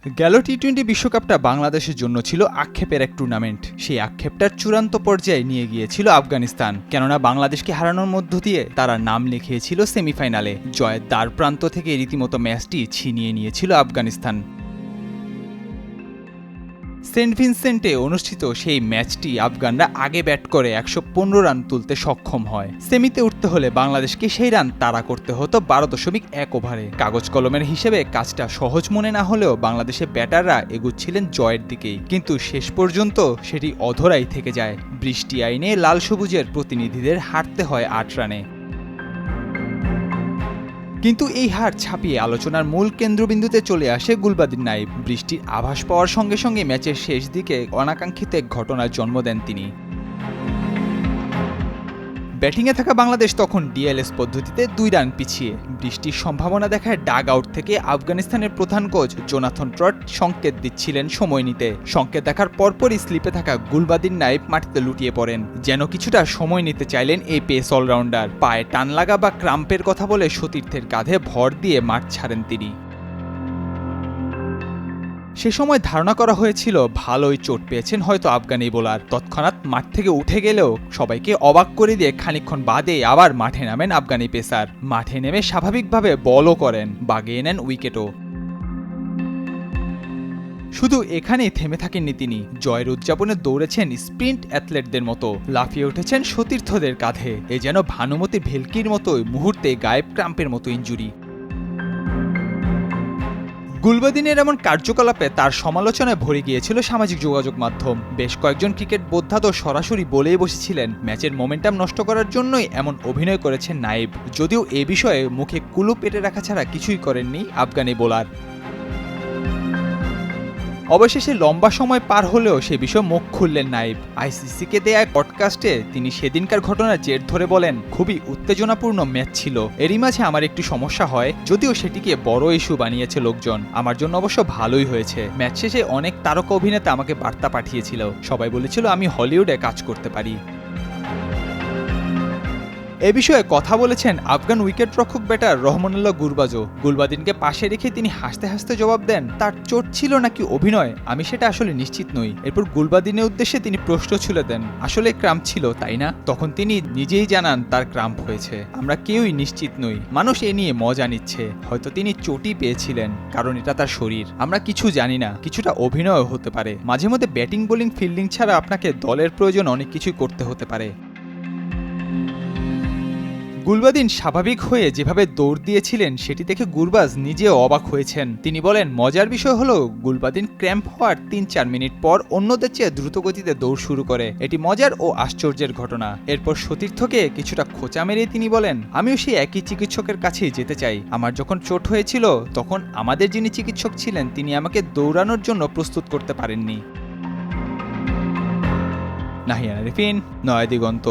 গেল টি-20 বিশ্বকাপটা বাংলাদেশের জন্য ছিল আক্ষেপের এক টুর্নামেন্ট। সেই আক্ষেপটার চূড়ান্ত পর্যায়ে নিয়ে গিয়েছিল আফগানিস্তান। কেননা বাংলাদেশকে হারানোর মধ্য দিয়ে তারা নাম লিখিয়েছিল সেমিফাইনালে। জয়ের দ্বারপ্রান্ত থেকে রীতিমতো ম্যাচটি ছিনিয়ে নিয়েছিল আফগানিস্তান। সেন্ট ভিনসেন্টে অনুষ্ঠিত সেই ম্যাচটি আফগানরা আগে ব্যাট করে ১১৫ রান তুলতে সক্ষম হয়। সেমিতে উঠতে হলে বাংলাদেশকে সেই রান তাড়া করতে হতো ১২.১ ওভারে। কাগজ কলমের হিসেবে কাজটা সহজ মনে না হলেও বাংলাদেশের ব্যাটাররা এগুচ্ছিলেন জয়ের দিকেই, কিন্তু শেষ পর্যন্ত সেটি অধরাই থেকে যায়। বৃষ্টি আইনে লাল সবুজের প্রতিনিধিদের হারতে হয় ৮ রানে। কিন্তু এই হার ছাপিয়ে আলোচনার মূল কেন্দ্রবিন্দুতে চলে আসে গুলবাদিন নাইব। বৃষ্টির আভাস পাওয়ার সঙ্গে সঙ্গে ম্যাচের শেষ দিকে অনাকাঙ্ক্ষিত এক ঘটনার জন্ম দেন তিনি। ব্যাটিংয়ে থাকা বাংলাদেশ তখন ডিএলএস পদ্ধতিতে ২ রান পিছিয়ে। বৃষ্টির সম্ভাবনা দেখায় ডাগ আউট থেকে আফগানিস্তানের প্রধান কোচ জোনাথন ট্রট সংকেত দিচ্ছিলেন সময় নিতে। সংকেত দেখার পরপরই স্লিপে থাকা গুলবাদিন নাইব মাটিতে লুটিয়ে পড়েন। যেন কিছুটা সময় নিতে চাইলেন এই পেস অলরাউন্ডার। পায়ে টান লাগা বা ক্রাম্পের কথা বলে সতীর্থের কাঁধে ভর দিয়ে মাঠ ছাড়েন তিনি। সে সময় ধারণা করা হয়েছিল ভালোই চোট পেয়েছেন হয়তো আফগানি বোলার। তৎক্ষণাৎ মাঠ থেকে উঠে গেলেও সবাইকে অবাক করে দিয়ে খানিকক্ষণ বাদে আবার মাঠে নামেন আফগানি পেসার। মাঠে নেমে স্বাভাবিকভাবে বলও করেন, বাগিয়ে নেন উইকেটও। শুধু এখানেই থেমে থাকেননি তিনি। জয়ের উদযাপনে দৌড়েছেন স্প্রিন্ট অ্যাথলেটদের মতো, লাফিয়ে উঠেছেন সতীর্থদের কাঁধে। এ যেন ভানুমতি ভেলকির মতোই মুহূর্তে গায়েব ক্রাম্পের মতো ইনজুরি। গুলবাদিনের এমন কার্যকলাপে তার সমালোচনায় ভরে গিয়েছিল সামাজিক যোগাযোগ মাধ্যম। বেশ কয়েকজন ক্রিকেট বোদ্ধা তো সরাসরি বলেই বসেছিলেন ম্যাচের মোমেন্টাম নষ্ট করার জন্যই এমন অভিনয় করেছেন নাইব। যদিও এ বিষয়ে মুখে কুলু পেটে রাখা ছাড়া কিছুই করেননি আফগানি বোলার। অবশেষে লম্বা সময় পার হলেও সে বিষয়ে মুখ খুললেন নাইব। আইসিসিকে দেয়া এক পডকাস্টে তিনি সেদিনকার ঘটনার জের ধরে বলেন, খুবই উত্তেজনাপূর্ণ ম্যাচ ছিল। এরই মাঝে আমার একটু সমস্যা হয়, যদিও সেটিকে বড় ইস্যু বানিয়েছে লোকজন। আমার জন্য অবশ্য ভালোই হয়েছে। ম্যাচ শেষে অনেক তারকা অভিনেতা আমাকে বার্তা পাঠিয়েছিল। সবাই বলেছিল আমি হলিউডে কাজ করতে পারি। এ বিষয়ে কথা বলেছেন আফগান উইকেটরক্ষক ব্যাটার রহমানুল্লাহ গুরবাজও। গুলবাদিনকে পাশে রেখে তিনি হাসতে হাসতে জবাব দেন, তার চোট ছিল নাকি অভিনয় আমি সেটা আসলে নিশ্চিত নই। এরপর গুলবাদিনের উদ্দেশ্যে তিনি প্রশ্ন ছুড়ে দেন, আসলে ক্রাম্প ছিল তাই না? তখন তিনি নিজেই জানান তার ক্রাম্প হয়েছে। আমরা কেউই নিশ্চিত নই। মানুষ এ নিয়ে মজা নিচ্ছে। হয়তো তিনি চোটই পেয়েছিলেন, কারণ এটা তার শরীর। আমরা কিছু জানি না। কিছুটা অভিনয় হতে পারে। মাঝে মধ্যে ব্যাটিং বোলিং ফিল্ডিং ছাড়া আপনাকে দলের প্রয়োজন অনেক কিছুই করতে হতে পারে। গুলবাদিন স্বাভাবিক হয়ে যেভাবে দৌড় দিয়েছিলেন সেটি দেখে গুরবাজ নিজেও অবাক হয়েছেন। তিনি বলেন, মজার বিষয় হলো গুলবাদিন ক্র্যাম্প হওয়ার ৩-৪ মিনিট পর অন্যদের চেয়ে দ্রুত গতিতে দৌড় শুরু করে। এটি মজার ও আশ্চর্যের ঘটনা। এরপর সতীর্থকে কিছুটা খোঁচা মেরে তিনি বলেন, আমিও সেই একই চিকিৎসকের কাছেই যেতে চাই। আমার যখন চোট হয়েছিল তখন আমাদের যিনি চিকিৎসক ছিলেন তিনি আমাকে দৌড়ানোর জন্য প্রস্তুত করতে পারেননি। নাহিয়ান আরিফিন, নয়া দিগন্ত।